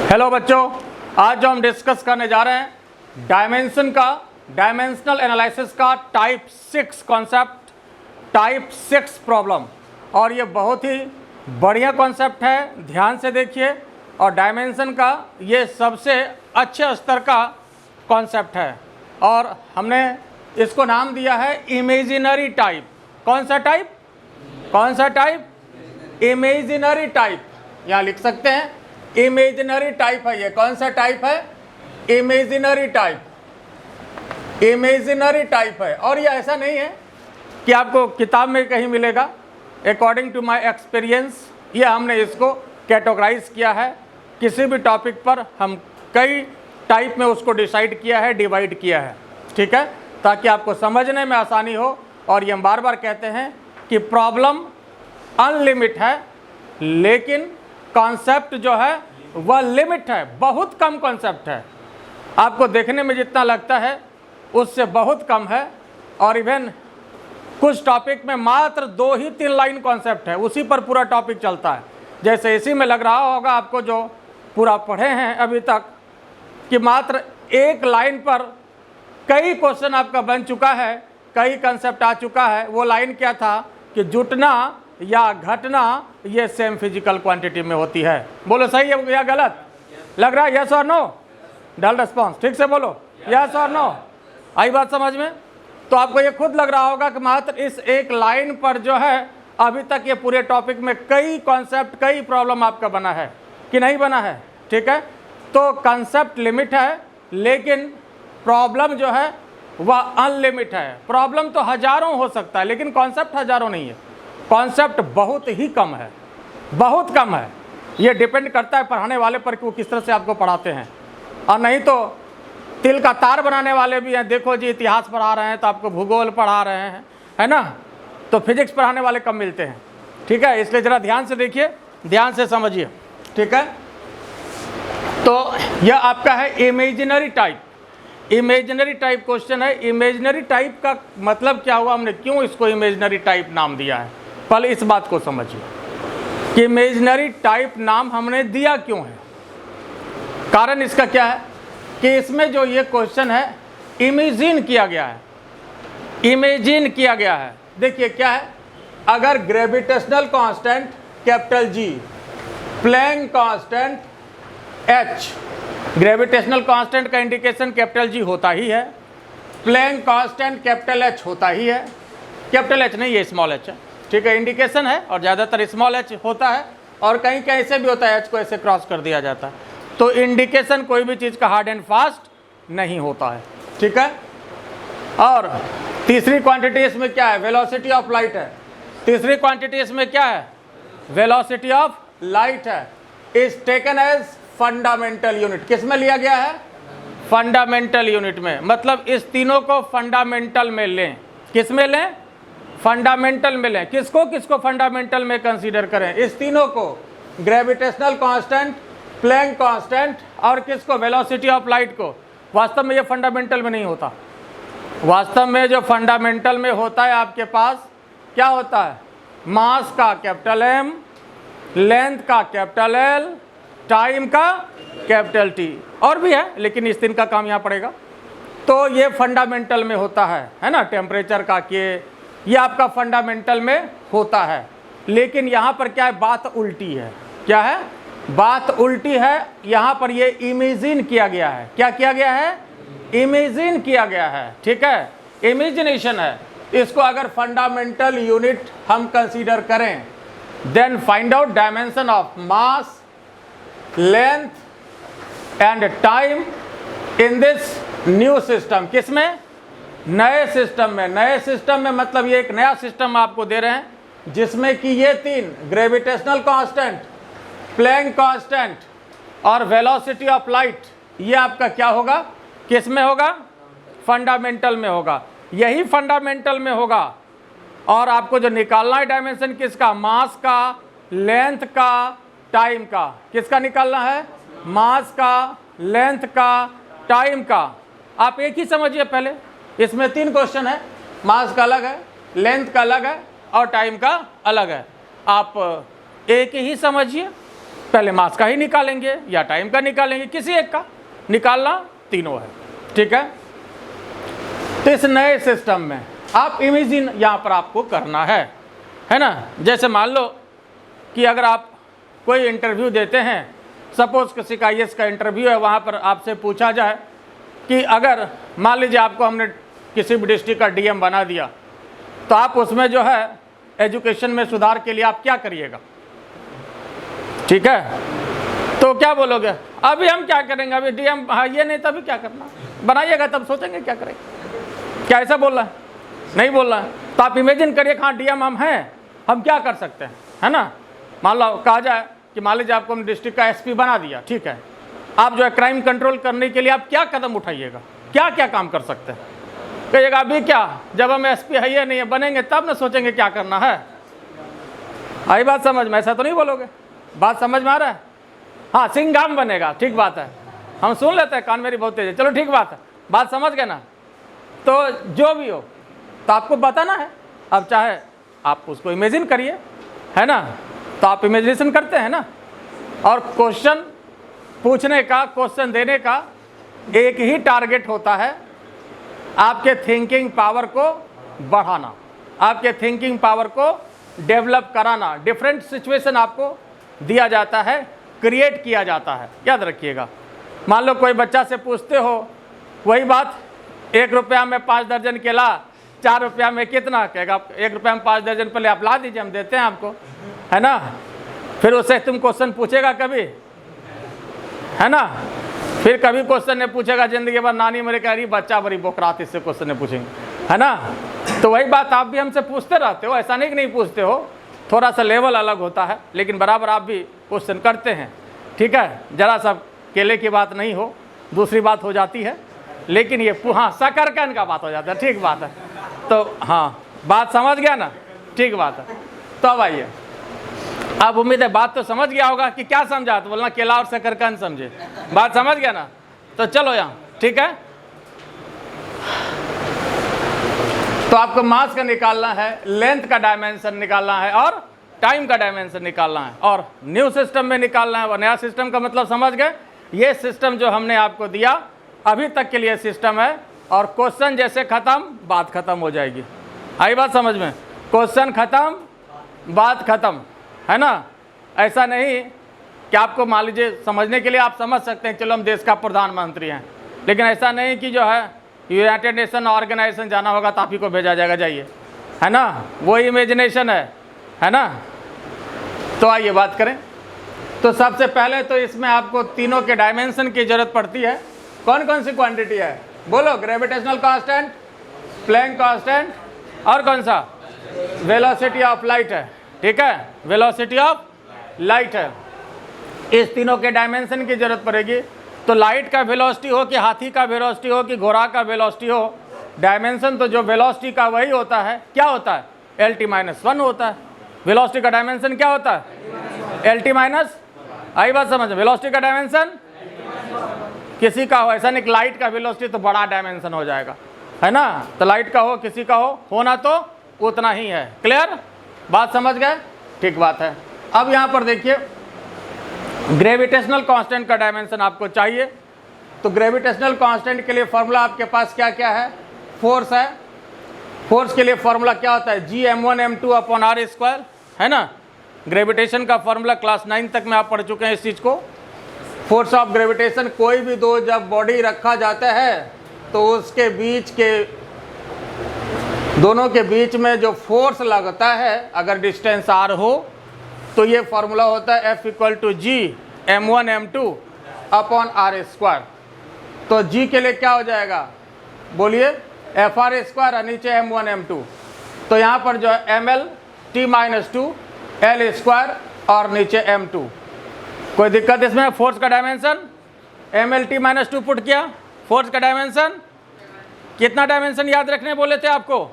Hello बच्चों, आज जो हम डिस्कस करने जा रहे हैं डायमेंशन का, डायमेंशनल एनालिसिस का टाइप 6 कॉन्सेप्ट, टाइप 6 प्रॉब्लम। और ये बहुत ही बढ़िया कॉन्सेप्ट है, ध्यान से देखिए। और डायमेंशन का ये सबसे अच्छे स्तर का कॉन्सेप्ट है और हमने इसको नाम दिया है इमेजिनरी टाइप। कौन सा टाइप? कौन सा टाइप? Imaginary type. यहाँ लिख सकते हैं इमेजिनरी टाइप है। ये कौन सा टाइप है? Imaginary type. इमेजिनरी टाइप है। और ये ऐसा नहीं है कि आपको किताब में कहीं मिलेगा। अकॉर्डिंग टू माय एक्सपीरियंस ये हमने इसको कैटेगराइज किया है। किसी भी टॉपिक पर हम कई टाइप में उसको डिसाइड किया है, डिवाइड किया है, ठीक है, ताकि आपको समझने में आसानी हो। और ये हम बार बार कहते हैं कि प्रॉब्लम अनलिमिट है, लेकिन कॉन्सेप्ट जो है वह लिमिट है। बहुत कम कॉन्सेप्ट है, आपको देखने में जितना लगता है उससे बहुत कम है। और इवन कुछ टॉपिक में मात्र 2 ही 3 लाइन कॉन्सेप्ट है, उसी पर पूरा टॉपिक चलता है। जैसे इसी में लग रहा होगा आपको, जो पूरा पढ़े हैं अभी तक, कि मात्र 1 लाइन पर कई क्वेश्चन आपका बन चुका है, कई कंसेप्ट आ चुका है। वो लाइन क्या था कि जुटना या घटना ये सेम फिजिकल क्वांटिटी में होती है। बोलो सही है या गलत लग रहा है? यस और नो? डल रिस्पॉन्स, ठीक से बोलो यस और नो। आई बात समझ में? तो आपको ये खुद लग रहा होगा कि मात्र इस 1 लाइन पर जो है अभी तक ये पूरे टॉपिक में कई कॉन्सेप्ट, कई प्रॉब्लम आपका बना है कि नहीं बना है, ठीक है। तो कंसेप्ट लिमिट है, लेकिन प्रॉब्लम जो है वह अनलिमिट है। प्रॉब्लम तो हजारों हो सकता है, लेकिन कॉन्सेप्ट हजारों नहीं है। कॉन्सेप्ट बहुत ही कम है, बहुत कम है। ये डिपेंड करता है पढ़ाने वाले पर कि वो किस तरह से आपको पढ़ाते हैं। और नहीं तो तिल का तार बनाने वाले भी हैं। देखो जी, इतिहास पढ़ा रहे हैं तो आपको भूगोल पढ़ा रहे हैं, है ना, तो फिजिक्स पढ़ाने वाले कम मिलते हैं, ठीक है। इसलिए ज़रा ध्यान से देखिए, ध्यान से समझिए, ठीक है। तो यह आपका है imaginary type. Imaginary type question है। इमेजिनरी टाइप का मतलब क्या हुआ, हमने क्यों इसको इमेजिनरी टाइप नाम दिया है? पहले इस बात को समझिए कि इमेजिनरी टाइप नाम हमने दिया क्यों है। कारण इसका क्या है कि इसमें जो ये क्वेश्चन है इमेजिन किया गया है, इमेजिन किया गया है। देखिए क्या है, अगर gravitational constant capital G, Planck constant H, gravitational constant का इंडिकेशन कैपिटल G होता ही है, प्लैंक कांस्टेंट कैपिटल H होता ही है। कैपिटल H नहीं, ये स्मॉल h है, ठीक है, इंडिकेशन है। और ज़्यादातर स्मॉल h होता है, और कहीं कहीं ऐसे भी होता है, h को ऐसे क्रॉस कर दिया जाता है। तो इंडिकेशन कोई भी चीज़ का हार्ड एंड फास्ट नहीं होता है, ठीक है। और तीसरी क्वांटिटी इसमें क्या है? वेलोसिटी ऑफ लाइट है। तीसरी क्वांटिटी इसमें क्या है? वेलोसिटी ऑफ लाइट है। Is taken as fundamental unit. किस में लिया गया है? फंडामेंटल यूनिट में। मतलब इस तीनों को फंडामेंटल में लें। किस में लें? फंडामेंटल में लें। किसको किसको फंडामेंटल में कंसीडर करें? इस तीनों को, ग्रेविटेशनल कांस्टेंट, प्लैंक कांस्टेंट और किसको? वेलोसिटी ऑफ लाइट को। वास्तव में ये फंडामेंटल में नहीं होता। वास्तव में जो फंडामेंटल में होता है आपके पास क्या होता है? मास का कैपिटल M, लेंथ का कैपिटल L, टाइम का कैपिटल T। और भी है, लेकिन इस 3 का काम यहाँ पड़ेगा। तो ये फंडामेंटल में होता है ना। टेम्परेचर का ये आपका फंडामेंटल में होता है। लेकिन यहाँ पर क्या है? बात उल्टी है। क्या है? बात उल्टी है। यहाँ पर ये इमेजिन किया गया है। क्या किया गया है? इमेजिन किया गया है, ठीक है, इमेजिनेशन है। इसको अगर फंडामेंटल यूनिट हम कंसीडर करें, then find out dimension of mass, length and time in this new system. किसमें? नए सिस्टम में। नए सिस्टम में मतलब ये एक नया सिस्टम आपको दे रहे हैं, जिसमें कि ये 3 ग्रेविटेशनल कांस्टेंट, प्लैंक कांस्टेंट और वेलोसिटी ऑफ लाइट, ये आपका क्या होगा? किस में होगा? फंडामेंटल में होगा। यही फंडामेंटल में होगा। और आपको जो निकालना है डायमेंशन किसका? मास का, लेंथ का, टाइम का। किसका निकालना है? मास का, लेंथ का, टाइम का। आप एक ही समझिए पहले, इसमें 3 क्वेश्चन है। मास का अलग है, लेंथ का अलग है और टाइम का अलग है। आप एक ही समझिए, पहले मास का ही निकालेंगे या टाइम का निकालेंगे, किसी एक का निकालना तीनों है, ठीक है। तो इस नए सिस्टम में आप इमेजिन यहाँ पर आपको करना है ना। जैसे मान लो कि अगर आप कोई इंटरव्यू देते हैं, सपोज किसी का IAS का इंटरव्यू है, वहाँ पर आपसे पूछा जाए कि अगर मान लीजिए आपको हमने किसी भी डिस्ट्रिक्ट का DM बना दिया, तो आप उसमें जो है एजुकेशन में सुधार के लिए आप क्या करिएगा, ठीक है। तो क्या बोलोगे, अभी हम क्या करेंगे, अभी DM हाँ ये नहीं, तभी क्या करना, बनाइएगा तब सोचेंगे क्या करेंगे। क्या ऐसा बोल रहा है? नहीं बोल रहा है। तो आप इमेजिन करिए, हाँ DM हम हैं, हम क्या कर सकते हैं, है ना। मान लो कहा जाए कि मान लीजिए आपको हम डिस्ट्रिक्ट का SP बना दिया, ठीक है। आप जो है क्राइम कंट्रोल करने के लिए आप क्या कदम उठाइएगा, क्या क्या काम कर सकते हैं। कहिएगा अभी क्या, जब हम SP है या नहीं है बनेंगे तब ना सोचेंगे क्या करना है। आई बात समझ में? ऐसा तो नहीं बोलोगे, बात समझ में आ रहा है? हाँ, सिंघाम बनेगा, ठीक बात है, हम सुन लेते हैं, कान मेरी बहुत तेज है, चलो ठीक बात है, बात समझ गए ना। तो जो भी हो तो आपको बताना है। अब चाहे आप उसको इमेजिन करिए, है ना, तो आप इमेजिनेशन करते हैं ना। और क्वेश्चन पूछने का, क्वेश्चन देने का एक ही टारगेट होता है, आपके थिंकिंग पावर को बढ़ाना, आपके थिंकिंग पावर को डेवलप कराना। डिफरेंट सिचुएशन आपको दिया जाता है, क्रिएट किया जाता है, याद रखिएगा। मान लो कोई बच्चा से पूछते हो, वही बात, 1 रुपया में 5 दर्जन केला, 4 रुपया में कितना, कहेगा 1 रुपया में 5 दर्जन, पहले आप ला दीजिए, हम देते हैं आपको, है ना। फिर उससे तुम क्वेश्चन पूछेगा कभी, है ना। फिर कभी क्वेश्चन नहीं पूछेगा जिंदगी भर, नानी मेरे कह रही बच्चा बड़ी बोकरात, इससे क्वेश्चन नहीं पूछेंगे, है ना। तो वही बात आप भी हमसे पूछते रहते हो, ऐसा नहीं कि नहीं पूछते हो, थोड़ा सा लेवल अलग होता है, लेकिन बराबर आप भी क्वेश्चन करते हैं, ठीक है। जरा सा केले की बात नहीं हो, दूसरी बात हो जाती है, लेकिन ये हाँ शकरकंद का बात हो जाता है, ठीक बात है। तो हाँ, बात समझ गया ना, ठीक बात है। तो अब आइए, अब उम्मीद है बात तो समझ गया होगा कि क्या समझा, तो बोलना केला और शकरकंद समझे, बात समझ गया ना। तो चलो यहाँ, ठीक है। तो आपको मास का निकालना है, लेंथ का डायमेंशन निकालना है और टाइम का डायमेंशन निकालना है, और न्यू सिस्टम में निकालना है। और नया सिस्टम का मतलब समझ गए, ये सिस्टम जो हमने आपको दिया अभी तक के लिए सिस्टम है, और क्वेश्चन जैसे खत्म बात खत्म हो जाएगी। आई बात समझ में? क्वेश्चन खत्म बात खत्म, है ना। ऐसा नहीं कि आपको मान लीजिए समझने के लिए आप समझ सकते हैं, चलो हम देश का प्रधानमंत्री हैं, लेकिन ऐसा नहीं कि जो है यूनाइटेड नेशन ऑर्गेनाइजेशन जाना होगा तो आप ही को भेजा जाएगा, जाइए, है ना। वो इमेजिनेशन है ना। तो आइए बात करें। तो सबसे पहले तो इसमें आपको तीनों के डायमेंशन की जरूरत पड़ती है। कौन कौन सी क्वांटिटी है बोलो? ग्रेविटेशनल कांस्टेंट, प्लैंक कांस्टेंट, और कौन सा? वेलोसिटी ऑफ लाइट है, ठीक है, वेलोसिटी ऑफ लाइट है। इस तीनों के डायमेंशन की जरूरत पड़ेगी। तो लाइट का वेलोसिटी हो कि हाथी का वेलोसिटी हो कि घोड़ा का वेलोसिटी हो, डायमेंशन तो जो वेलोसिटी का वही होता है। क्या होता है? LT-1 होता है। वेलोसिटी का डायमेंशन क्या होता है? LT-, आई बात समझ? वेलोसिटी का डायमेंशन किसी का हो, ऐसा नहीं कि लाइट का वेलोसिटी तो बड़ा डायमेंशन हो जाएगा, है ना। तो लाइट का हो, किसी का हो, होना तो उतना ही है। क्लियर? बात समझ गए? ठीक बात है। अब यहाँ पर देखिए, ग्रेविटेशनल कांस्टेंट का डायमेंशन आपको चाहिए। तो ग्रेविटेशनल कांस्टेंट के लिए फॉर्मूला आपके पास क्या क्या है? फोर्स है। फोर्स के लिए फॉर्मूला क्या होता है? G m1m2/r², है ना। ग्रेविटेशन का फॉर्मूला क्लास 9 तक में आप पढ़ चुके हैं इस चीज़ को। फोर्स ऑफ ग्रेविटेशन, कोई भी दो जब बॉडी रखा जाता है तो उसके बीच के, दोनों के बीच में जो फोर्स लगता है, अगर डिस्टेंस r हो, तो ये फॉर्मूला होता है F = G m1m2/r²। तो G के लिए क्या हो जाएगा बोलिए? FR² और नीचे m1m2। तो यहाँ पर जो है ML-T-2 L² और नीचे m2। कोई दिक्कत इसमें? फोर्स का डायमेंशन ML-T-2 पुट किया। फोर्स का डायमेंशन कितना डायमेंशन याद रखने बोले थे आपको?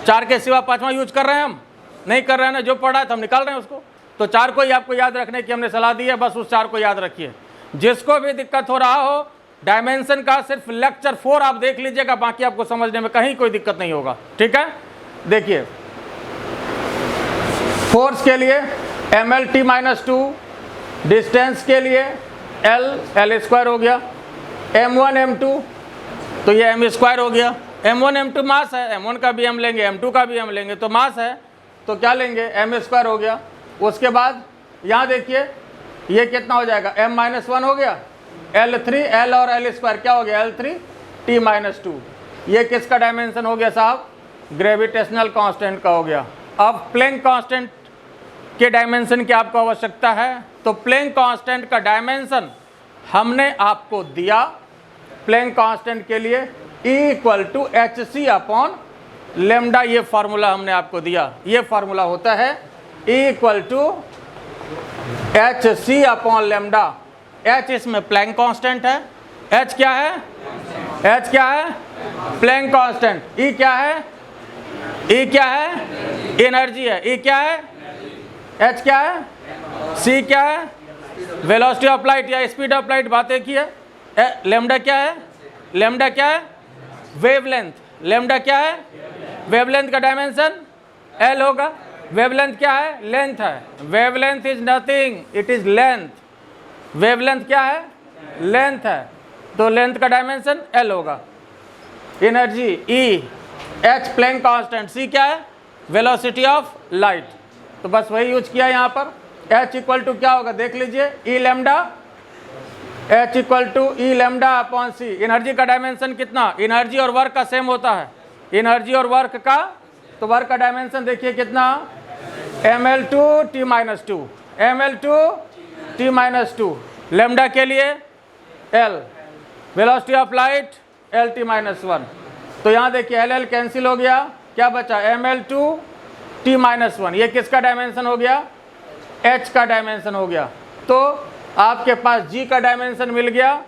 4 के सिवा 5वां यूज कर रहे हैं हम? नहीं कर रहे हैं ना, जो पढ़ा है तो हम निकाल रहे हैं उसको। तो 4 को ही आपको याद रखने की हमने सलाह दी है, बस उस 4 को याद रखिए। जिसको भी दिक्कत हो रहा हो डायमेंशन का, सिर्फ लेक्चर 4 आप देख लीजिएगा, बाकी आपको समझने में कहीं कोई दिक्कत नहीं होगा, ठीक है। देखिए, फोर्स के लिए ML-T-2 डिस्टेंस के लिए एल स्क्वायर हो गया, m1 m2 तो ये m स्क्वायर हो गया। m1 m2 मास है, m1 का भी हम लेंगे, m2 का भी हम लेंगे, तो मास है तो क्या लेंगे, m स्क्वायर हो गया। उसके बाद यहाँ देखिए ये कितना हो जाएगा, m-1 हो गया, L3 L और L स्क्वायर क्या हो गया, L3 T-2। ये किसका डायमेंशन हो गया साहब, ग्रेविटेशनल कांस्टेंट का हो गया। अब प्लैंक कांस्टेंट के डायमेंशन की आपको आवश्यकता है, तो प्लैंक कांस्टेंट का डायमेंशन हमने आपको दिया। प्लैंक कांस्टेंट के लिए E=hc/λ, ये फार्मूला हमने आपको दिया। ये फार्मूला होता है E=hc/λ। h इसमें प्लैंक कांस्टेंट है, h क्या है, h क्या है, प्लैंक कांस्टेंट। E क्या है, E क्या है, एनर्जी है। E क्या है, h क्या है, c क्या है, वेलोसिटी ऑफ लाइट या स्पीड ऑफ लाइट, बात एक ही है। लैम्डा क्या है, लैम्डा क्या है, वेवलेंथ। लैम्डा क्या है, वेवलेंथ का डायमेंशन l होगा। वेवलेंथ क्या है, लेंथ है। Wavelength is nothing, it is length. Wavelength क्या है, लेंथ है, तो लेंथ का डायमेंशन l होगा। Energy E, h Planck constant, c क्या है, वेलोसिटी ऑफ लाइट। तो बस वही यूज किया यहाँ पर। h इक्वल टू क्या होगा, देख लीजिए, E lambda, h equal to E λ/c। Energy का डायमेंशन कितना, एनर्जी और वर्क का सेम होता है, एनर्जी और वर्क का, तो वर्क का डायमेंशन देखिए कितना, ml2T-2, ml2T-2। लैम्डा के लिए l, velocity of light L-T-1। तो यहाँ देखिए l कैंसिल हो गया, क्या बचा, ml2T-1। ये किसका डायमेंशन हो गया, h का डायमेंशन हो गया। तो आपके पास g का डायमेंशन मिल गया,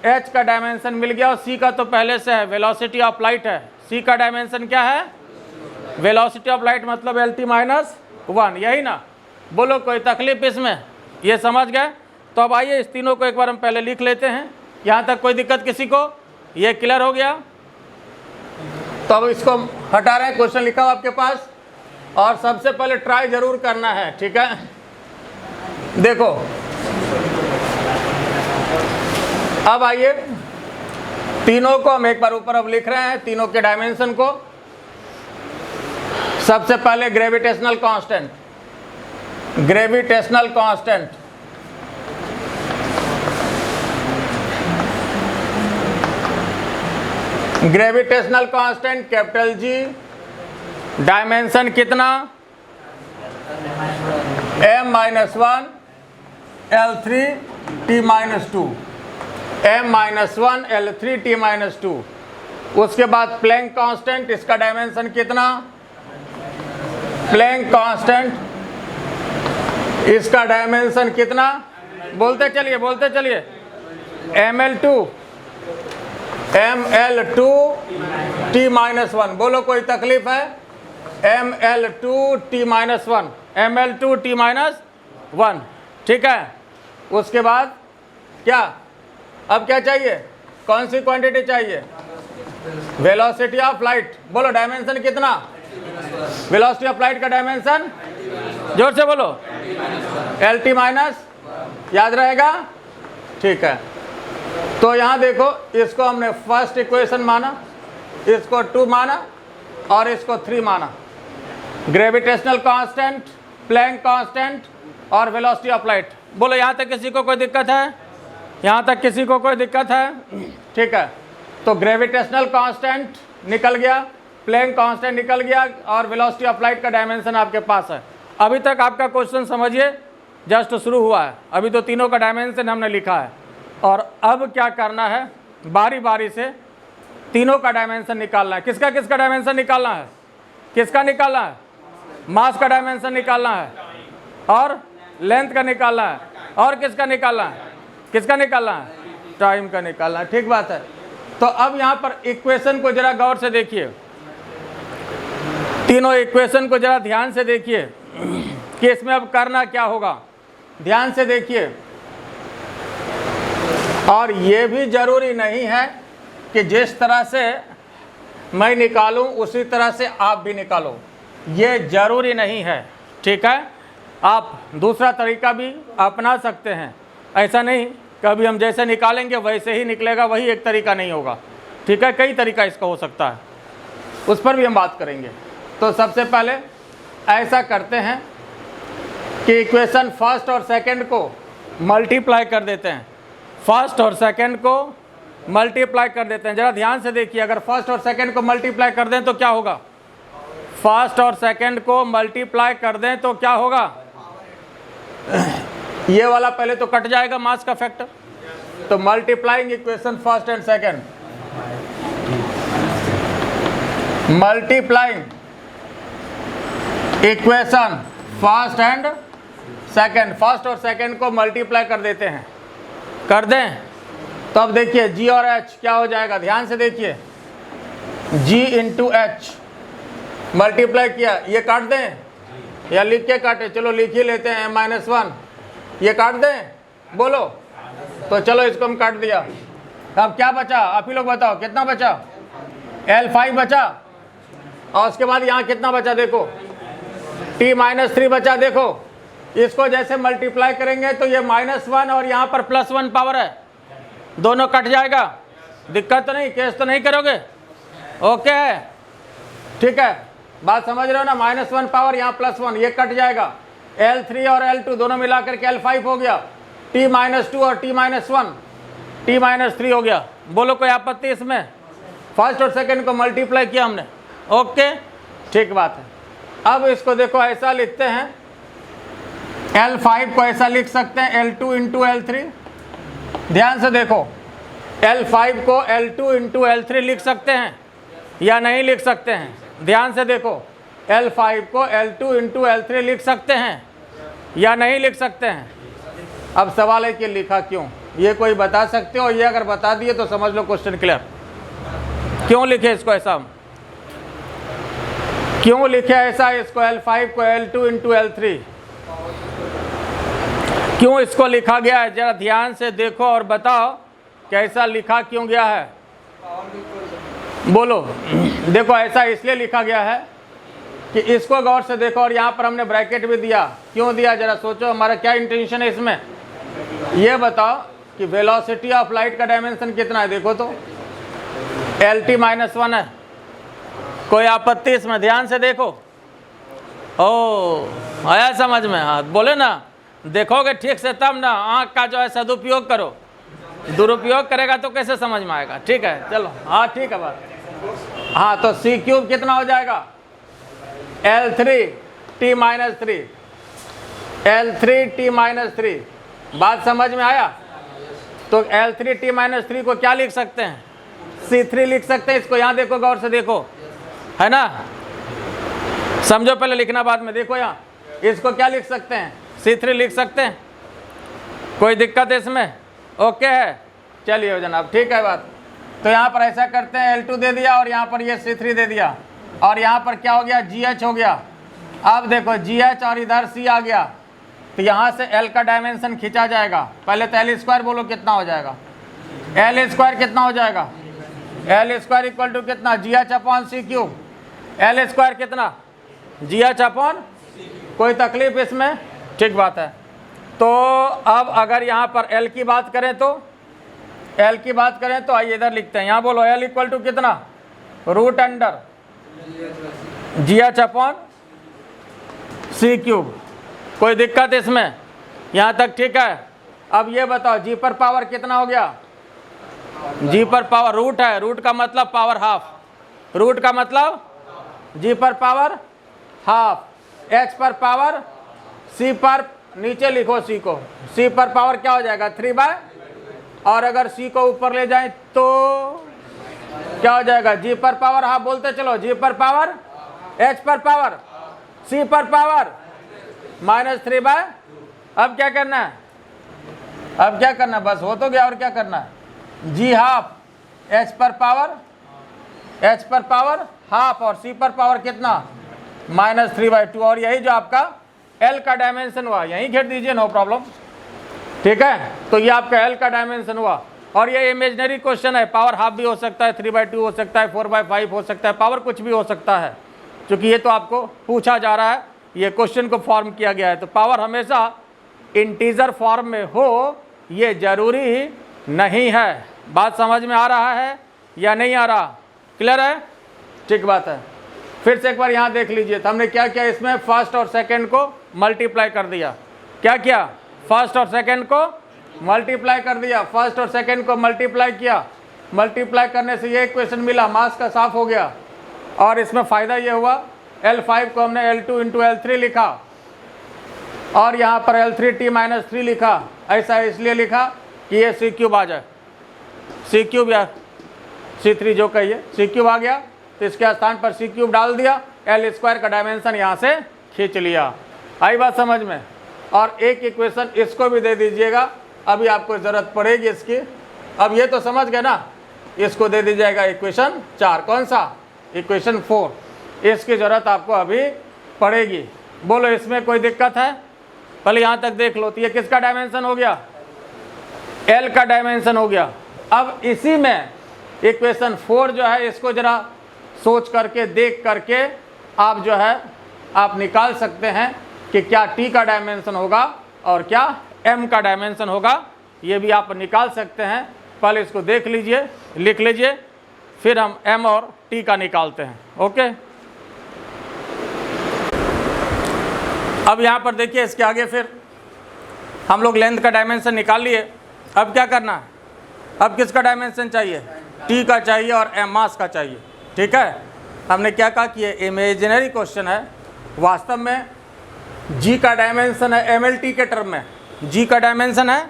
h का डायमेंशन मिल गया, और c का तो पहले से है, वेलोसिटी ऑफ लाइट है। c का डायमेंशन क्या है, वेलोसिटी ऑफ लाइट मतलब L-T-1, यही ना। बोलो कोई तकलीफ इसमें, ये समझ गए। तो अब आइए इस तीनों को एक बार हम पहले लिख लेते हैं। यहाँ तक कोई दिक्कत किसी को, ये क्लियर हो गया। तो अब इसको हटा रहे हैं, क्वेश्चन लिखा हो आपके पास, और सबसे पहले ट्राई जरूर करना है, ठीक है। देखो अब आइए तीनों को हम एक बार ऊपर अब लिख रहे हैं, तीनों के डायमेंशन को। सबसे पहले gravitational constant, gravitational constant, gravitational constant capital G, dimension कितना, m-1 L3T-2, m-1 L3T-2। उसके बाद प्लैंक कांस्टेंट, इसका डायमेंशन कितना, प्लैंक कांस्टेंट, इसका डायमेंशन कितना, बोलते चलिए बोलते चलिए, ml2T-1। बोलो कोई तकलीफ है, ml2T-1, ml2T-1, ठीक है। उसके बाद क्या, अब क्या चाहिए, कौन सी क्वांटिटी चाहिए, वेलोसिटी ऑफ लाइट। बोलो डायमेंशन कितना, वेलोसिटी ऑफ लाइट का डायमेंशन, जोर से बोलो, L-T-, याद रहेगा, ठीक है। तो यहाँ देखो, इसको हमने फर्स्ट इक्वेशन माना, इसको 2 माना और इसको 3 माना। ग्रेविटेशनल कांस्टेंट, प्लैंक कांस्टेंट और वेलोसिटी ऑफ लाइट। बोलो यहाँ तक किसी को कोई दिक्कत है, यहाँ तक किसी को कोई दिक्कत है, ठीक है। तो ग्रेविटेशनल कांस्टेंट निकल गया, प्लैंक कांस्टेंट निकल गया, और वेलोसिटी ऑफ लाइट का डायमेंशन आपके पास है। अभी तक आपका क्वेश्चन समझिए जस्ट शुरू हुआ है, अभी तो तीनों का डायमेंशन हमने लिखा है। और अब क्या करना है, बारी बारी से तीनों का डायमेंशन निकालना है। किसका किसका डायमेंशन निकालना है, किसका निकालना है, मास का डायमेंशन निकालना है, और लेंथ का निकालना है, और किसका निकालना है, किसका निकालना है, टाइम का निकालना है, ठीक बात है। तो अब यहाँ पर इक्वेशन को जरा गौर से देखिए, तीनों इक्वेशन को जरा ध्यान से देखिए कि इसमें अब करना क्या होगा, ध्यान से देखिए। और ये भी जरूरी नहीं है कि जिस तरह से मैं निकालूं उसी तरह से आप भी निकालो, ये जरूरी नहीं है, ठीक है। आप दूसरा तरीका भी अपना सकते हैं। ऐसा नहीं कभी हम जैसे निकालेंगे वैसे ही निकलेगा, वही एक तरीका नहीं होगा। ठीक है, कई तरीका इसका हो सकता है, उस पर भी हम बात करेंगे। तो सबसे पहले ऐसा करते हैं कि इक्वेशन फर्स्ट और सेकंड को मल्टीप्लाई कर देते हैं। फर्स्ट और सेकंड को मल्टीप्लाई कर देते हैं। ज़रा ध्यान से देखिए, अगर फर्स्ट और सेकंड को मल्टीप्लाई कर दें तो क्या होगा? फर्स्ट और सेकंड को मल्टीप्लाई कर दें तो क्या होगा? ये वाला पहले तो कट जाएगा, मास का फैक्टर। तो multiplying equation first and second, multiplying equation first and second, first और सेकंड को मल्टीप्लाई कर देते हैं। कर दें तो अब देखिए g और h क्या हो जाएगा, ध्यान से देखिए। g इंटू एच मल्टीप्लाई किया, ये काट दें या लिख के काटे? चलो लिख ही लेते हैं, -1 ये काट दें, बोलो। तो चलो इसको हम काट दिया। अब क्या बचा, आप ही लोग बताओ कितना बचा? L5 बचा, और उसके बाद यहाँ कितना बचा देखो, t-3 बचा। देखो इसको जैसे मल्टीप्लाई करेंगे तो ये -1 और यहाँ पर +1 पावर है, दोनों कट जाएगा। दिक्कत तो नहीं, केस तो नहीं करोगे? ओके है, ठीक है, बात समझ रहे हो ना? -1 पावर यहाँ +1, ये कट जाएगा। L3 और L2 दोनों मिलाकर के L5 हो गया, t-2 और t-1 t-3 हो गया। बोलो कोई आपत्ति इसमें? फर्स्ट और सेकंड को मल्टीप्लाई किया हमने, ओके, ठीक बात है। अब इसको देखो ऐसा लिखते हैं, L5 को ऐसा लिख सकते हैं L2 इंटू L3। ध्यान से देखो, L5 को L2 इंटू L3 लिख सकते हैं या नहीं लिख सकते हैं? ध्यान से देखो, L5 को L2 इंटू L3 लिख सकते हैं या नहीं लिख सकते हैं? अब सवाल है कि लिखा क्यों, ये कोई बता सकते हो? ये अगर बता दिए तो समझ लो क्वेश्चन क्लियर। क्यों लिखे इसको ऐसा, क्यों लिखे ऐसा इसको, L5 को L2 इंटू L3 क्यों इसको लिखा गया है? जरा ध्यान से देखो और बताओ कैसा लिखा क्यों गया है, बोलो। देखो ऐसा इसलिए लिखा गया है कि इसको गौर से देखो, और यहाँ पर हमने ब्रैकेट भी दिया। क्यों दिया, जरा सोचो, हमारा क्या इंटेंशन है इसमें? ये बताओ कि वेलोसिटी ऑफ लाइट का डायमेंशन कितना है, देखो तो LT-1 है। कोई आपत्ति इसमें? ध्यान से देखो। ओ आया समझ में? हाँ बोले ना, देखोगे ठीक से तब ना, आँख का जो है सदुपयोग करो, दुरुपयोग करेगा तो कैसे समझ में आएगा? ठीक है, चलो, हाँ ठीक है बात। हाँ तो c³ कितना हो जाएगा? L3t-3, L3t-3। बात समझ में आया? तो L3t-3 को क्या लिख सकते हैं? C3 लिख सकते हैं। इसको यहाँ देखो, गौर से देखो, है ना? समझो पहले, लिखना बाद में। देखो यहाँ, इसको क्या लिख सकते हैं? C3 लिख सकते हैं। कोई दिक्कत है इसमें? ओके है, चलिए जनाब, ठीक है बात। तो यहाँ पर ऐसा करते हैं, L2 दे दिया और यहाँ पर ये C3 दे दिया, और यहाँ पर क्या हो गया? GH हो गया। अब देखो GH और इधर C आ गया, तो यहाँ से L का डायमेंशन खींचा जाएगा। पहले तो L² बोलो कितना हो जाएगा? L² कितना हो जाएगा? L² इक्वल टू कितना? GH/c³। L² कितना? GH/। कोई तकलीफ इसमें? ठीक बात है। तो अब अगर यहाँ पर L की बात करें तो, L की बात करें तो आइए इधर लिखते हैं। यहाँ बोलो L इक्वल टू कितना? √Under GH/c³। कोई दिक्कत इसमें? यहाँ तक ठीक है। अब ये बताओ G पर पावर कितना हो गया? G पर पावर रूट है, रूट का मतलब पावर हाफ, रूट का मतलब G पर पावर हाफ, H पर पावर, C पर, नीचे लिखो C को, C पर पावर क्या हो जाएगा? 3/, और अगर C को ऊपर ले जाएं तो क्या हो जाएगा? G पर पावर हाफ, बोलते चलो, G पर पावर, H पर पावर, C पर पावर -3/। अब क्या करना है? अब क्या करना है? बस हो तो गया, और क्या करना है? G हाफ, H पर पावर, H पर पावर हाफ, और C पर पावर कितना? -3/2। और यही जो आपका L का डायमेंशन हुआ, यहीं घेर दीजिए, नो प्रॉब्लम, ठीक है। तो ये आपका L का डायमेंशन हुआ, और ये इमेजिनरी क्वेश्चन है, पावर हाफ भी हो सकता है, 3/2 हो सकता है, 4/5 हो सकता है, पावर कुछ भी हो सकता है, क्योंकि ये तो आपको पूछा जा रहा है, ये क्वेश्चन को फॉर्म किया गया है। तो पावर हमेशा इंटीजर फॉर्म में हो ये जरूरी नहीं है। बात समझ में आ रहा है या नहीं आ रहा? क्लियर है? ठीक बात है। फिर से एक बार यहाँ देख लीजिए, तो हमने क्या किया, इसमें फर्स्ट और सेकंड को मल्टीप्लाई कर दिया। क्या किया? फर्स्ट और सेकंड को मल्टीप्लाई कर दिया। फर्स्ट और सेकंड को मल्टीप्लाई किया, मल्टीप्लाई करने से ये इक्वेशन मिला, मास का साफ हो गया। और इसमें फ़ायदा ये हुआ, L5 को हमने L2 इंटू L3 लिखा और यहाँ पर L3t-3 लिखा। ऐसा इसलिए लिखा कि ये C क्यूब आ जाए, C क्यूब या C3 जो कहिए, C क्यूब आ गया तो इसके स्थान पर C क्यूब डाल दिया, L स्क्वायर का डायमेंशन यहाँ से खींच लिया। आई बात समझ में? और एक इक्वेशन इसको भी दे दीजिएगा, अभी आपको ज़रूरत पड़ेगी इसकी। अब ये तो समझ गए ना, इसको दे दीजिएगा इक्वेशन 4। कौन सा? इक्वेशन 4। इसकी ज़रूरत आपको अभी पड़ेगी। बोलो इसमें कोई दिक्कत है? पहले यहाँ तक देख लो। तो ये किसका डायमेंशन हो गया? L का डायमेंशन हो गया। अब इसी में इक्वेशन 4 जो है, इसको ज़रा सोच करके देख करके आप जो है आप निकाल सकते हैं कि क्या T का डायमेंशन होगा और क्या M का डायमेंशन होगा। ये भी आप निकाल सकते हैं। पहले इसको देख लीजिए, लिख लीजिए, फिर हम M और T का निकालते हैं। ओके, अब यहाँ पर देखिए, इसके आगे फिर हम लोग लेंथ का डायमेंशन निकाल लिए। अब क्या करना है? अब किसका डायमेंशन चाहिए? T का चाहिए और M मास का चाहिए। ठीक है, हमने क्या कहा कि ये इमेजिनरी क्वेश्चन है। वास्तव में G का डायमेंशन है MLT के टर्म में, G का डायमेंशन है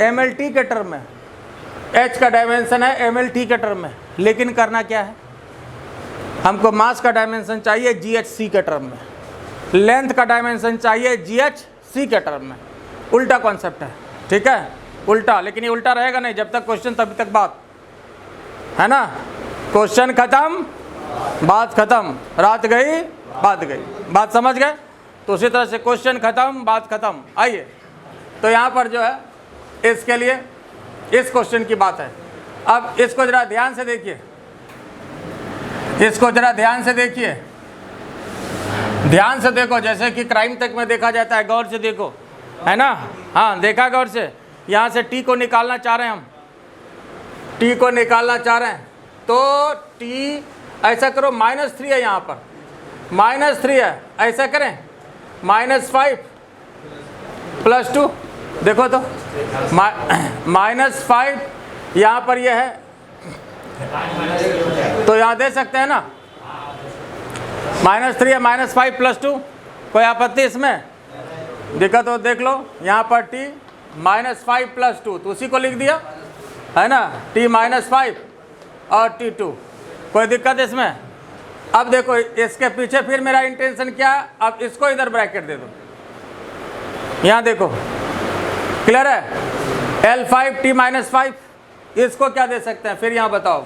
MLT के टर्म में, H का डायमेंशन है MLT के टर्म में। लेकिन करना क्या है? हमको मास का डायमेंशन चाहिए GHC के टर्म में, लेंथ का डायमेंशन चाहिए GHC के टर्म में। उल्टा कॉन्सेप्ट है। ठीक है, उल्टा। लेकिन ये उल्टा रहेगा नहीं जब तक क्वेश्चन तभी तक बात है ना। क्वेश्चन खत्म, बात खत्म, रात गई बात गई। बात समझ गए? तो उसी तरह से क्वेश्चन खत्म, बात खत्म। आइए, तो यहाँ पर जो है इसके लिए इस क्वेश्चन की बात है। अब इसको जरा ध्यान से देखिए, इसको जरा ध्यान से देखिए, ध्यान से देखो। जैसे कि क्राइम तक में देखा जाता है, गौर से देखो, है ना। हाँ, देखा गौर से। यहाँ से T को निकालना चाह रहे हैं हम, T को निकालना चाह रहे हैं। तो T ऐसा करो, -3 है यहाँ पर, -3 है। ऐसा करें -5 + 2, देखो तो -5 यहाँ पर ये है, तो यहाँ दे सकते हैं ना। -3 है, -5 + 2, कोई आपत्ति इसमें? दिक्कत हो देख लो। यहाँ पर T -5 + 2, तो उसी को लिख दिया, है ना। T -5 और T2, कोई दिक्कत इसमें? अब देखो इसके पीछे फिर मेरा इंटेंशन क्या है, अब इसको इधर ब्रैकेट दे दो। यहाँ देखो, क्लियर है? L5 T -5, इसको क्या दे सकते हैं फिर? यहाँ बताओ,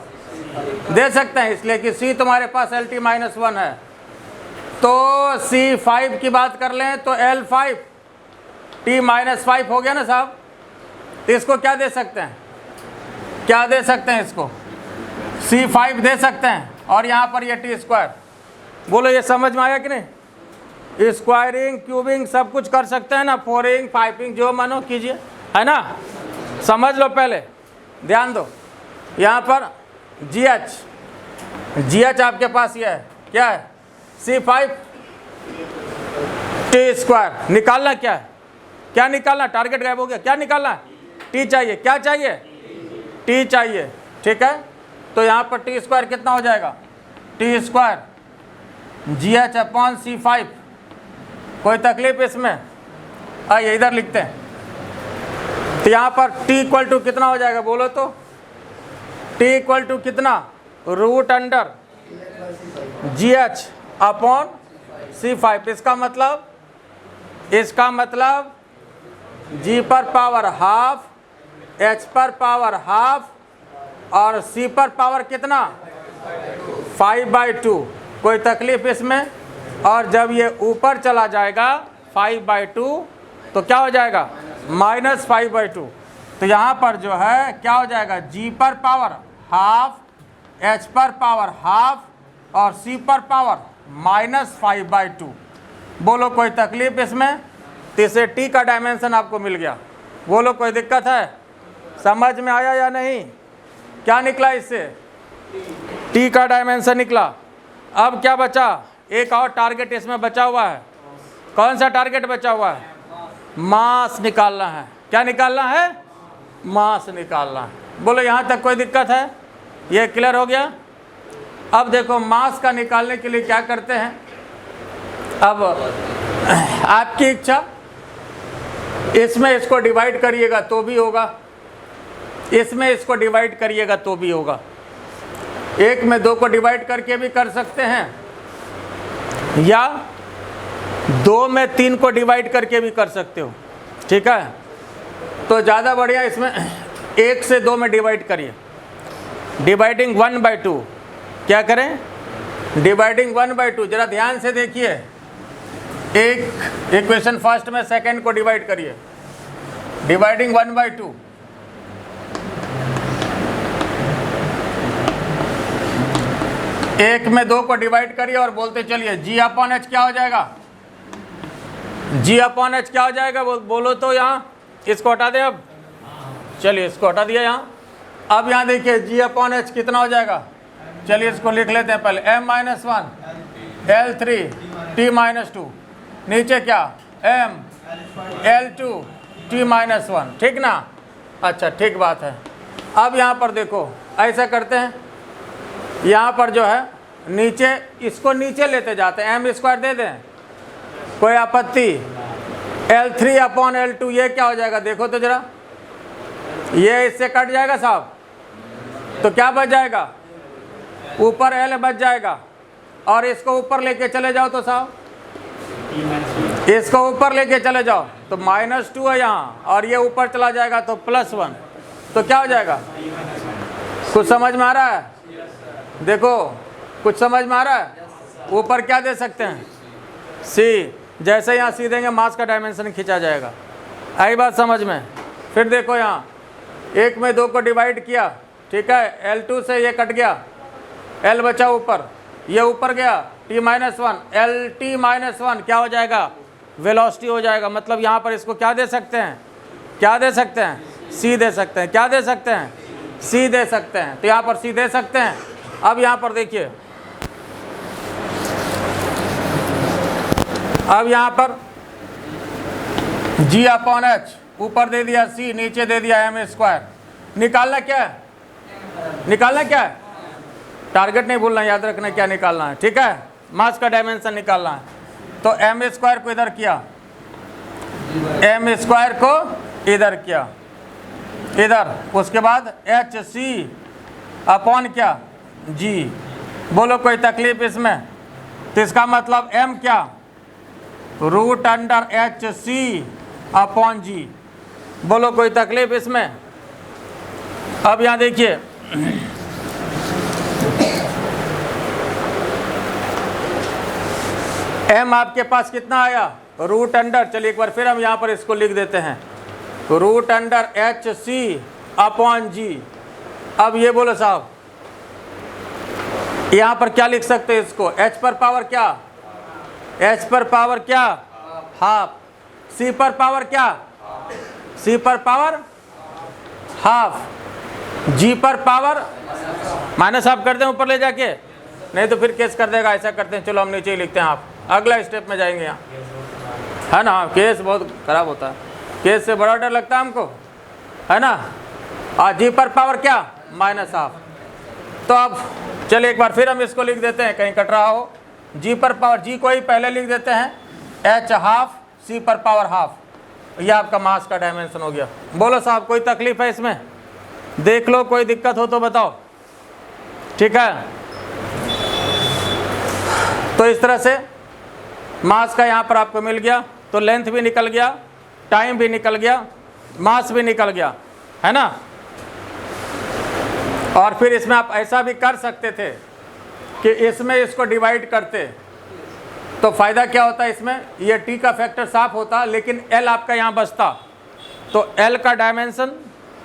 दे सकते हैं, इसलिए कि C तुम्हारे पास LT -1 है। तो C5 की बात कर लें तो L5 T -5 हो गया ना साहब। तो इसको क्या दे सकते हैं? क्या दे सकते हैं? इसको C5 दे सकते हैं। और यहाँ पर ये T²। बोलो ये समझ में आया कि नहीं? स्क्वायरिंग, क्यूबिंग सब कुछ कर सकते हैं ना, 4इंग 5इंग जो मानो कीजिए, है ना। समझ लो, पहले ध्यान दो। यहाँ पर GH आपके पास ये है, क्या है? C5 T² निकालना। क्या है? क्या निकालना? टारगेट गायब हो गया। क्या निकालना है? T चाहिए। क्या चाहिए? T चाहिए। ठीक है, तो यहाँ पर T² कितना हो जाएगा? T² GH/C5। कोई तकलीफ इसमें? आइए इधर लिखते हैं। तो यहाँ पर T = कितना हो जाएगा? बोलो तो। T = कितना? √Under GH/C5। इसका मतलब G पर पावर ½ H पर पावर ½ और C पर पावर कितना? 5/2। कोई तकलीफ इसमें? और जब ये ऊपर चला जाएगा 5/2 तो क्या हो जाएगा? -5/2। तो यहाँ पर जो है क्या हो जाएगा? G पर पावर ½ H पर पावर ½ और C पर पावर -5/2। बोलो कोई तकलीफ इसमें? तो इसे टी का डायमेंशन आपको मिल गया। बोलो कोई दिक्कत है? समझ में आया या नहीं? क्या निकला इससे? टी का डायमेंशन निकला। अब क्या बचा? एक और टारगेट इसमें बचा हुआ है। कौन सा टारगेट बचा हुआ है? मास निकालना है। क्या निकालना है? मास निकालना है। बोलो यहाँ तक कोई दिक्कत है? ये क्लियर हो गया? अब देखो मास का निकालने के लिए क्या करते हैं। अब आपकी इच्छा, इसमें इसको डिवाइड करिएगा तो भी होगा, इसमें इसको डिवाइड करिएगा तो भी होगा, 1 में 2 को डिवाइड करके भी कर सकते हैं, या 2 में 3 को डिवाइड करके भी कर सकते हो। ठीक है, तो ज़्यादा बढ़िया इसमें 1 से 2 में डिवाइड करिए। डिवाइडिंग 1/2 क्या करें? डिवाइडिंग 1/2। जरा ध्यान से देखिए, एक इक्वेशन फर्स्ट में सेकंड को डिवाइड करिए। डिवाइडिंग 1/2। एक में 2 को डिवाइड करिए और बोलते चलिए G/H क्या हो जाएगा? G/H क्या हो जाएगा? बोलो तो यहाँ इसको हटा दें। अब चलिए इसको हटा दिया यहाँ। अब यहाँ देखिए G/H कितना हो जाएगा? चलिए इसको लिख लेते हैं पहले। M-1 L3 T-2, नीचे क्या? M L2 T-1। ठीक ना? अच्छा ठीक बात है। अब यहाँ पर देखो ऐसा करते हैं, यहाँ पर जो है नीचे इसको नीचे लेते जाते हैं। M² दे दें, कोई आपत्ति? L3/L2 ये क्या हो जाएगा? देखो तो जरा, ये इससे कट जाएगा साहब, तो क्या बच जाएगा? ऊपर L बच जाएगा। और इसको ऊपर लेके चले जाओ तो साहब, इसको ऊपर लेके चले जाओ तो -2 है यहाँ, और ये ऊपर चला जाएगा तो +1, तो क्या हो जाएगा? कुछ समझ में आ रहा है? देखो कुछ समझ में आ रहा है? ऊपर क्या दे सकते हैं? C। जैसे यहाँ C देंगे मास का डायमेंशन खींचा जाएगा। आई बात समझ में? फिर देखो यहाँ 1 में 2 को डिवाइड किया, ठीक है, L2 से ये कट गया, L बचा ऊपर, ये ऊपर गया T-1, LT-1 क्या हो जाएगा? वेलोसिटी हो जाएगा। मतलब यहाँ पर इसको क्या दे सकते हैं? क्या दे सकते हैं? C दे सकते हैं। क्या दे सकते हैं? C दे सकते हैं। तो यहाँ पर C दे सकते हैं। अब यहाँ पर देखिए, अब यहाँ पर G/H ऊपर दे दिया C, नीचे दे दिया M²। निकालना क्या है? निकालना क्या है? टारगेट नहीं भूलना, याद रखना क्या निकालना है। ठीक है, मास का डायमेंशन निकालना है। तो M² को इधर किया, M² को इधर किया, इधर, उसके बाद HC/ क्या? G। बोलो कोई तकलीफ इसमें? तो इसका मतलब M क्या? √HC/G। बोलो कोई तकलीफ इसमें? अब यहाँ देखिए, M आपके पास कितना आया? √। चलिए एक बार फिर हम यहाँ पर इसको लिख देते हैं, √HC/G। अब ये बोलो साहब, यहाँ पर क्या लिख सकते हैं इसको? H पर पावर क्या? H पर पावर क्या? हाफ। C पर पावर क्या? C पर पावर हाफ। G पर पावर माइनस हाफ कर दें ऊपर ले जाके, नहीं तो फिर केस कर देगा। ऐसा करते हैं, चलो हम नीचे ही लिखते हैं, आप अगला स्टेप में जाएंगे यहाँ, है ना? केस बहुत खराब होता है, केस से बड़ा डर लगता है हमको, है ना? और G पर पावर क्या? -हाफ। तो अब चलिए एक बार फिर हम इसको लिख देते हैं, कहीं कट रहा हो। G पर पावर, G को ही पहले लिख देते हैं H/2, C पर पावर हाफ। यह आपका मास का डायमेंशन हो गया। बोलो साहब कोई तकलीफ है इसमें? देख लो, कोई दिक्कत हो तो बताओ। ठीक है, तो इस तरह से मास का यहाँ पर आपको मिल गया, तो लेंथ भी निकल गया, टाइम भी निकल गया, मास भी निकल गया, है ना? और फिर इसमें आप ऐसा भी कर सकते थे कि इसमें इसको डिवाइड करते, तो फ़ायदा क्या होता है इसमें? ये T का फैक्टर साफ होता, लेकिन L आपका यहाँ बचता। तो L का डायमेंशन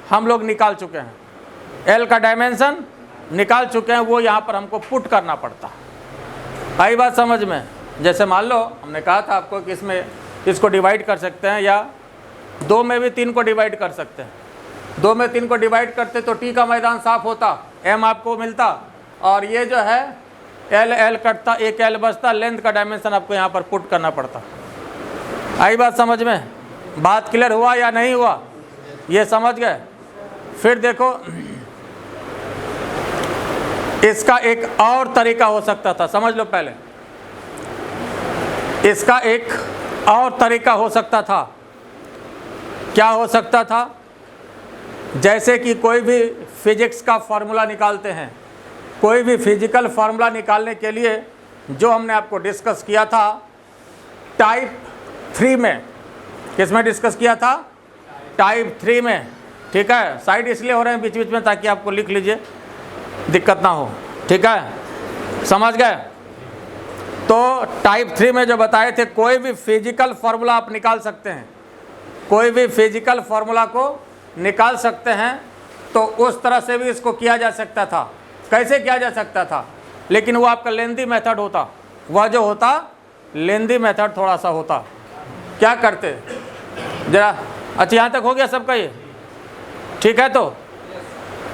हम लोग निकाल चुके हैं, L का डायमेंशन निकाल चुके हैं, वो यहाँ पर हमको पुट करना पड़ता। आई बात समझ में? जैसे मान लो हमने कहा था आपको कि इसमें इसको डिवाइड कर सकते हैं या 2 में भी 3 को डिवाइड कर सकते हैं। 2 में 3 को डिवाइड करते तो टी का मैदान साफ होता, एम आपको मिलता, और ये जो है एल कटता, एक एल बचता, लेंथ का डायमेंशन आपको यहाँ पर पुट करना पड़ता। आई बात समझ में? बात क्लियर हुआ या नहीं हुआ? ये समझ गए? फिर देखो इसका एक और तरीका हो सकता था, समझ लो पहले। इसका एक और तरीका हो सकता था। क्या हो सकता था? जैसे कि कोई भी फिजिक्स का फॉर्मूला निकालते हैं, कोई भी फिजिकल फार्मूला निकालने के लिए जो हमने आपको डिस्कस किया था टाइप 3 में। किस में डिस्कस किया था? टाइप 3 में। ठीक है, साइड इसलिए हो रहे हैं बीच बीच में ताकि आपको लिख लीजिए, दिक्कत ना हो। ठीक है, समझ गए? तो टाइप 3 में जो बताए थे, कोई भी फिजिकल फार्मूला आप निकाल सकते हैं, कोई भी फिजिकल फार्मूला को निकाल सकते हैं। तो उस तरह से भी इसको किया जा सकता था। कैसे किया जा सकता था? लेकिन वो आपका लेंदी मेथड होता, वह जो होता लेंदी मेथड थोड़ा सा होता। क्या करते जरा? अच्छा, यहाँ तक हो गया सबका ये? ठीक है, तो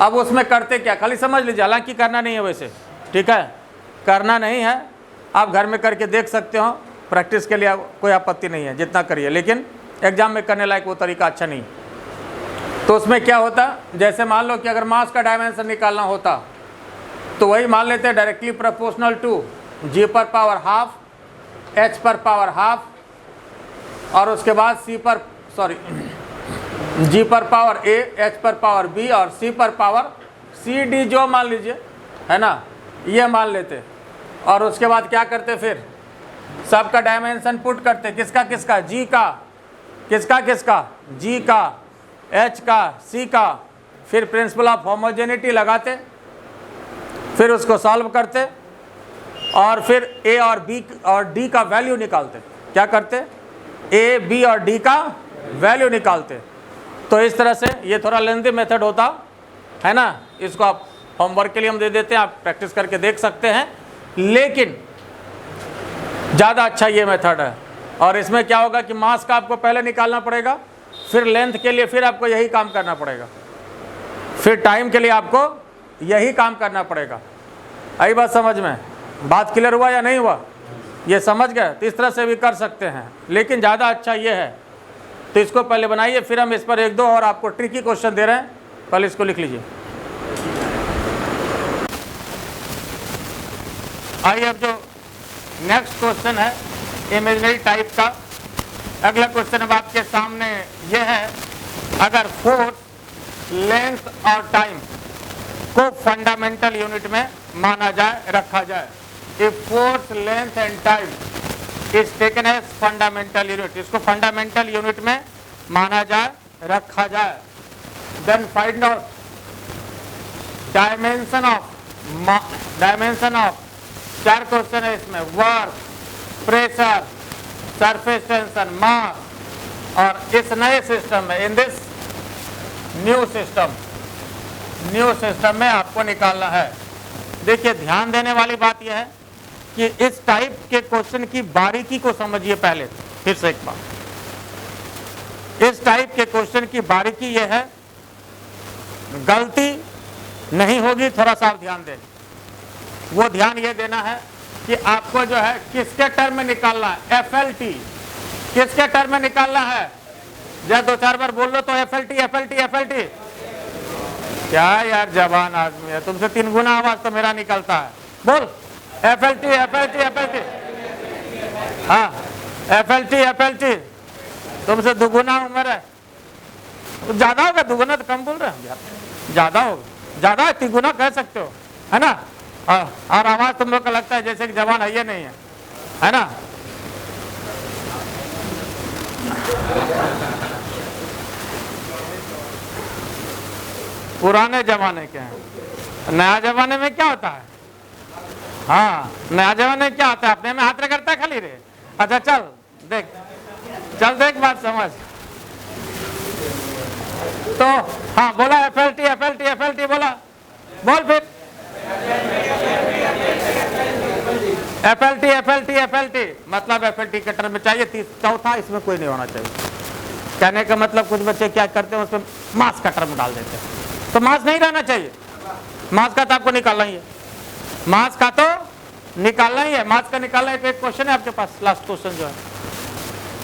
अब उसमें करते क्या, खाली समझ लीजिए। हालांकि करना नहीं है वैसे, ठीक है, करना नहीं है, आप घर में करके देख सकते हो, प्रैक्टिस के लिए कोई आपत्ति नहीं है, जितना करिए, लेकिन एग्जाम में करने लायक वो तरीका अच्छा नहीं। तो उसमें क्या होता, जैसे मान लो कि अगर मास का डायमेंशन निकालना होता तो वही मान लेते हैं डायरेक्टली प्रोपोर्शनल टू g पर पावर हाफ, h पर पावर हाफ, और उसके बाद g पर पावर a, h पर पावर b और c पर पावर c d, जो मान लीजिए, है ना, ये मान लेते। और उसके बाद क्या करते, फिर सबका डायमेंशन पुट करते, किसका किसका, g का, किसका किसका, g का, h का, c का, फिर प्रिंसिपल ऑफ होमोजेनिटी लगाते, फिर उसको सॉल्व करते और फिर a और b और d का वैल्यू निकालते। क्या करते? a, b और d का वैल्यू निकालते। तो इस तरह से ये थोड़ा लेंथी मेथड होता है ना, इसको आप होमवर्क के लिए हम दे देते हैं, आप प्रैक्टिस करके देख सकते हैं, लेकिन ज़्यादा अच्छा ये मेथड है। और इसमें क्या होगा कि मास का आपको पहले निकालना पड़ेगा, फिर लेंथ के लिए फिर आपको यही काम करना पड़ेगा, फिर टाइम के लिए आपको यही काम करना पड़ेगा। आई बात समझ में? बात क्लियर हुआ या नहीं हुआ? ये समझ गए? तो इस तरह से भी कर सकते हैं, लेकिन ज़्यादा अच्छा ये है। तो इसको पहले बनाइए, फिर हम इस पर 1-2 और आपको ट्रिकी क्वेश्चन दे रहे हैं, पहले इसको लिख लीजिए। आइए, अब जो नेक्स्ट क्वेश्चन है इमेजिनरी टाइप का, अगला क्वेश्चन अब आपके सामने ये है, अगर फोर्स, लेंथ और टाइम को फंडामेंटल यूनिट में माना जाए, रखा जाए, if force, length and time is taken as fundamental unit, इसको फंडामेंटल यूनिट में माना जाए, रखा जाए, then find out dimension of 4 question है इसमें, work, pressure, surface tension, mass, और इस नए सिस्टम में, इन दिस न्यू सिस्टम में आपको निकालना है। देखिए, ध्यान देने वाली बात यह है कि इस टाइप के क्वेश्चन की बारीकी को समझिए पहले, फिर से एक बार। इस टाइप के क्वेश्चन की बारीकी यह है, गलती नहीं होगी, थोड़ा सा ध्यान दें। वो ध्यान ये देना है कि आपको जो है किसके टर्म में निकालना है, FLT, किसके टर्म में निकालना है? जब 2-4 बार बोल लो तो FLT। क्या यार, जवान आदमी है, तुमसे 3 गुना आवाज तो मेरा निकलता है। बोल, FLT। हाँ, FLT। तुमसे 2 गुना उम्र है, ज्यादा होगा, 2 गुना तो कम बोल रहे हैं, ज्यादा होगा, ज्यादा है, 3 गुना कह सकते हो, है ना। और आवाज तुम लोग को लगता है जैसे कि जवान है, ये नहीं है ना। पुराने जमाने के हैं, नया जमाने में क्या होता है? हाँ, नया जमाने में क्या होता है? अपने में हाथ रगड़ता है खाली रे। अच्छा, चल देख बात समझ। तो हाँ, बोला FLT बोला, बोल फिर। FLT FLT मतलब FLT के टर्म में चाहिए, चौथा इसमें कोई नहीं होना चाहिए। कहने का मतलब कुछ बच्चे क्या करते हैं उसमें मास का टर्म डाल देते हैं, तो मास नहीं रहना चाहिए। मास का तो आपको निकालना ही है, मास का तो निकालना ही है, मास का निकालना है। तो एक क्वेश्चन है आपके पास, लास्ट क्वेश्चन जो है,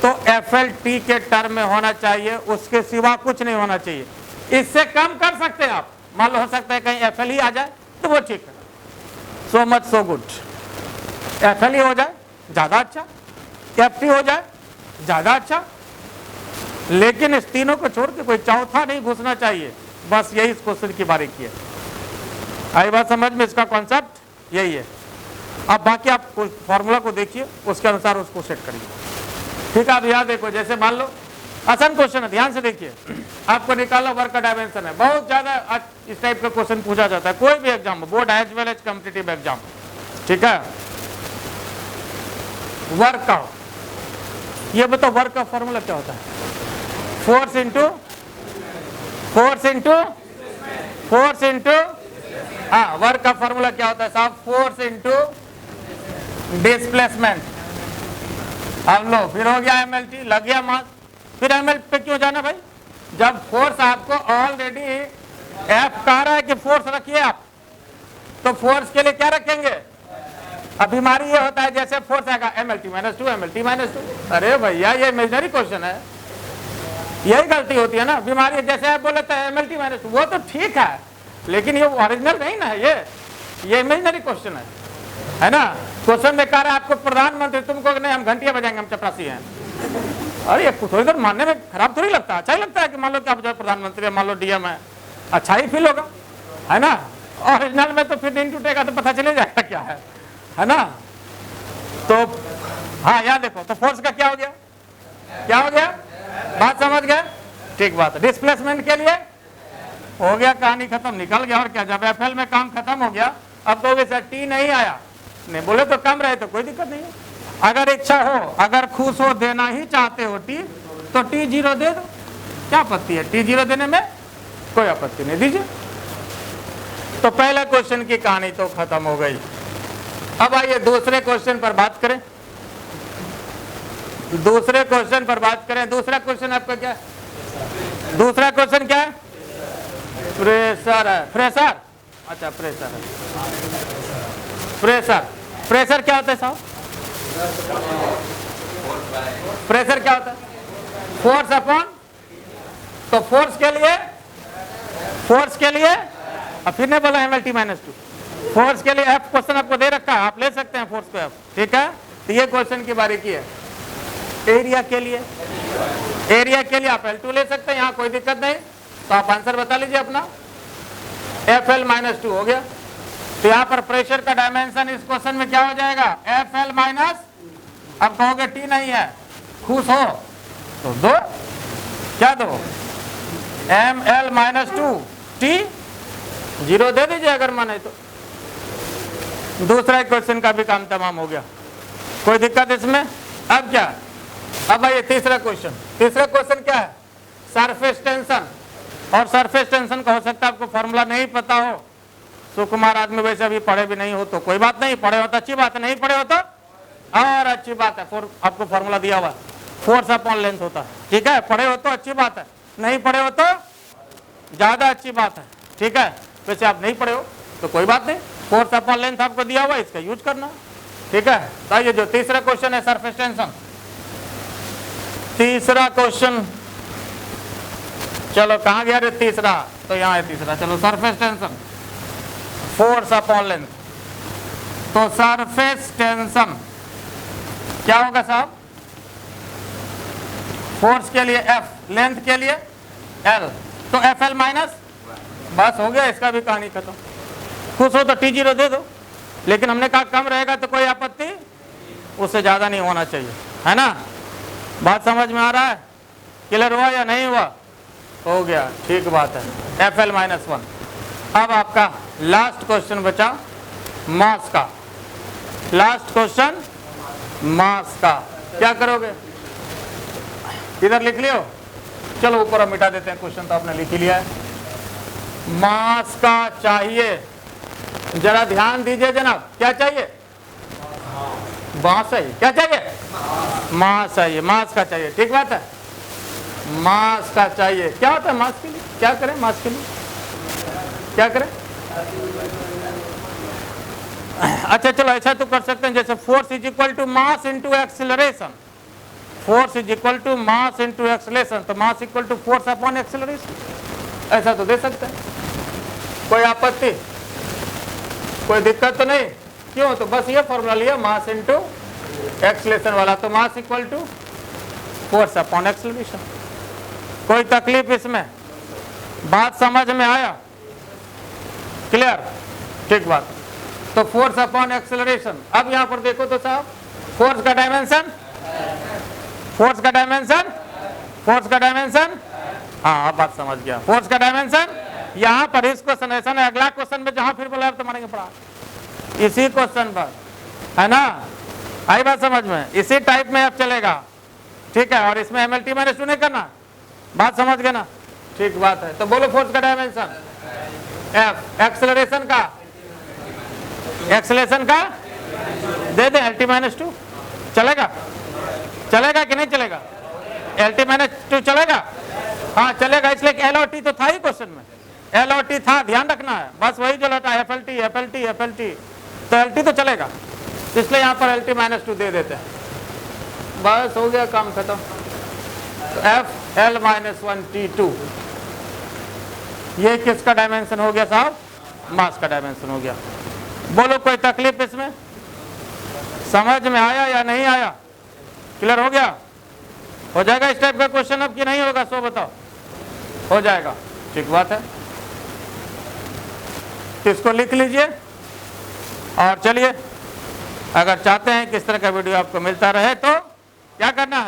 तो FLT के टर्म में होना चाहिए, उसके सिवा कुछ नहीं होना चाहिए। इससे कम कर सकते हैं आप, मान लो हो सकता है कहीं FL ही आ जाए तो वो ठीक है, so much so good. FL ही हो जाए ज्यादा अच्छा, FT हो जाए ज्यादा अच्छा, लेकिन इस तीनों को छोड़ के कोई चौथा नहीं घुसना चाहिए। बस यही इस क्वेश्चन की बारीकी है। आई बात समझ में? इसका कॉन्सेप्ट यही है। अब बाकी आप फॉर्मूला को देखिए, उसके अनुसार उसको सेट करिए। ठीक है, अब यहाँ देखो, जैसे मान लो आसान क्वेश्चन है, ध्यान से देखिए। आपको निकालना वर्क का डायमेंशन है, बहुत ज्यादा इस टाइप का क्वेश्चन पूछा जाता है कोई भी एग्जाम में, board as well as competitive exam. ठीक है, वर्क का, ये बताओ वर्क का फॉर्मूला क्या होता है? फोर्स इंटू हाँ, वर्क का फॉर्मूला क्या होता है साहब? Force into displacement. अब लो, फिर हो गया MLT, लग गया मास। फिर ML पे क्यों जाना भाई, जब फोर्स आपको ऑलरेडी F कह रहा है कि फोर्स रखिए आप, तो फोर्स के लिए क्या रखेंगे? अब बीमारी ये होता है जैसे फोर्स आएगा MLT -2। अरे भैया ये इमेजिनरी क्वेश्चन है, यही गलती होती है ना। बीमारी जैसे आप बोले थे MLT -2, वो तो ठीक है, लेकिन ये ओरिजिनल नहीं ना है, ये इमेजिनरी क्वेश्चन है ना। क्वेश्चन में कह रहा है आपको प्रधानमंत्री, तुमको नहीं हम घंटियां बजाएंगे, हम चपरासी हैं। अरे ये थोड़ी देर मानने में खराब थोड़ी लगता है, अच्छा ही लगता है कि मान लो कि आप जो प्रधानमंत्री है, मान लो DM है, अच्छा ही फील होगा, है ना। ओरिजिनल में तो फिर दिन टूटेगा तो पता चले जाएगा क्या है ना। तो हाँ, यहाँ देखो, तो फोर्स का क्या हो गया, बात समझ गए? ठीक बात है। डिस्प्लेसमेंट के लिए हो गया, कहानी खत्म, निकल गया। और क्या, जब FL में काम खत्म हो गया, अब तो सर T नहीं आया, नहीं बोले तो कम रहे तो कोई दिक्कत नहीं है। अगर इच्छा हो, अगर खुश हो, देना ही चाहते हो T, तो T0 दे दो, क्या आपत्ति है? T0 देने में कोई आपत्ति नहीं, दीजिए। तो पहले क्वेश्चन की कहानी तो खत्म हो गई। अब आइए दूसरे क्वेश्चन पर बात करें। दूसरा क्वेश्चन आपका क्या है? दूसरा क्वेश्चन क्या है? प्रेशर है। प्रेशर, अच्छा प्रेशर है। प्रेशर क्या होता है साहब? प्रेशर क्या होता है? फोर्स अपॉन, तो फोर्स के लिए अब फिर ने बोला MLT -2, फोर्स के लिए F क्वेश्चन आपको दे रखा है, आप ले सकते हैं फोर्स को F। ठीक है, तो ये क्वेश्चन की बारीकी है। एरिया के लिए आप L2 ले सकते हैं, यहाँ कोई दिक्कत नहीं। तो आप आंसर बता लीजिए अपना, FL -2 हो गया। तो यहाँ पर प्रेशर का डायमेंशन इस क्वेश्चन में क्या हो जाएगा? FL माइनस, अब कहोगे T नहीं है, खुश हो तो दो, क्या दो? ML -2 T0 दे दीजिए अगर माने तो। दूसरा क्वेश्चन का भी काम तमाम हो गया, कोई दिक्कत इसमें? अब क्या, अब आइए तीसरा क्वेश्चन क्या है? Surface tension. और सरफेस टेंशन का हो सकता है आपको फॉर्मूला नहीं पता हो, सुकुमार आदमी वैसे अभी पढ़े भी नहीं हो तो कोई बात नहीं, पढ़े हो तो अच्छी बात है, नहीं पढ़े हो तो और अच्छी बात है। आपको फॉर्मूला दिया हुआ, फोर्स अपॉन लेंथ होता है। ठीक है, पढ़े हो तो अच्छी बात है, नहीं पढ़े हो तो ज्यादा अच्छी बात है। ठीक है, वैसे आप नहीं पढ़े हो तो कोई बात नहीं, फोर्स अपॉन लेंथ आपको दिया हुआ, इसका यूज करना। ठीक है, तो ये जो तीसरा क्वेश्चन है सरफेस टेंशन, तीसरा क्वेश्चन, चलो कहाँ गया रे तीसरा? तो यहाँ है तीसरा। चलो, surface tension, force upon length. तो सरफेस टेंशन क्या होगा साहब? फोर्स के लिए F, लेंथ के लिए L, तो FL माइनस, बस हो गया, इसका भी कहानी खत्म। खुश हो तो T0 दे दो, लेकिन हमने कहा कम रहेगा तो कोई आपत्ति, उससे ज्यादा नहीं होना चाहिए, है ना। बात समझ में आ रहा है? क्लियर हुआ या नहीं हुआ? हो गया, ठीक बात है। FL -1। अब आपका लास्ट क्वेश्चन बचा मास का। लास्ट क्वेश्चन मास का, क्या करोगे? इधर लिख लियो, चलो ऊपर हम मिटा देते हैं, क्वेश्चन तो आपने लिख ही लिया है। मास का चाहिए, जरा ध्यान दीजिए जनाब, क्या चाहिए? मास चाहिए, क्या चाहिए? मास चाहिए, मास का चाहिए, ठीक बात है, मास का चाहिए। क्या होता है मास के लिए? क्या करें मास के लिए, क्या करें? अच्छा चलो ऐसा तो कर सकते हैं, जैसे force is equal to mass into acceleration, force is equal to mass into acceleration, तो mass equal to force upon acceleration, ऐसा तो दे सकते हैं। कोई आपत्ति, कोई दिक्कत तो नहीं? क्यों? तो बस ये फॉर्मूला लिया, मास इंटू एक्सेलरेशन वाला, तो mass equal to force upon acceleration. कोई तकलीफ इसमें? बात समझ में आया? क्लियर, ठीक बात। तो फोर्स अपॉन एक्सेलरेशन। अब यहां पर देखो तो साहब, फोर्स का डायमेंशन, फोर्स का डायमेंशन, फोर्स का डायमेंशन, हाँ अब बात समझ गया, फोर्स का डायमेंशन। यहां पर इस क्वेश्चन ऐसा नहीं, अगला क्वेश्चन में जहां फिर बोला तो मारेंगे पड़ा, इसी क्वेश्चन पर, है ना? आई बात समझ में? इसी टाइप में अब चलेगा, ठीक है। और इसमें MLT माइनस 2 नहीं करना, बात समझ गए ना? ठीक बात है। तो बोलो फोर्स का डायमेंशन F, एक्सेलरेशन का, एक्सेलरेशन का दे दे LT माइनस 2, चलेगा? चलेगा कि नहीं चलेगा? LT माइनस 2 चलेगा? हाँ चलेगा, इसलिए L और T तो था ही क्वेश्चन में, L और T था, ध्यान रखना है, बस वही जो लौटा FLT FLT FLT, तो LT तो चलेगा, इसलिए यहाँ पर LT माइनस 2 दे देते हैं, बस हो गया काम खत्म। तो F L माइनस 1 T2, ये किसका डायमेंशन हो गया साहब? मास का डायमेंशन हो गया। बोलो कोई तकलीफ इसमें? समझ में आया या नहीं आया? क्लियर हो गया? हो जाएगा इस टाइप का क्वेश्चन अब कि नहीं होगा? सो बताओ, हो जाएगा, ठीक बात है। तो इसको लिख लीजिए और चलिए, अगर चाहते हैं कि इस तरह का वीडियो आपको मिलता रहे तो क्या करना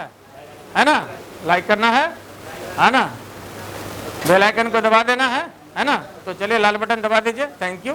है ना? लाइक करना है ना? बेल आइकन को दबा देना है ना? तो चलिए लाल बटन दबा दीजिए। Thank you.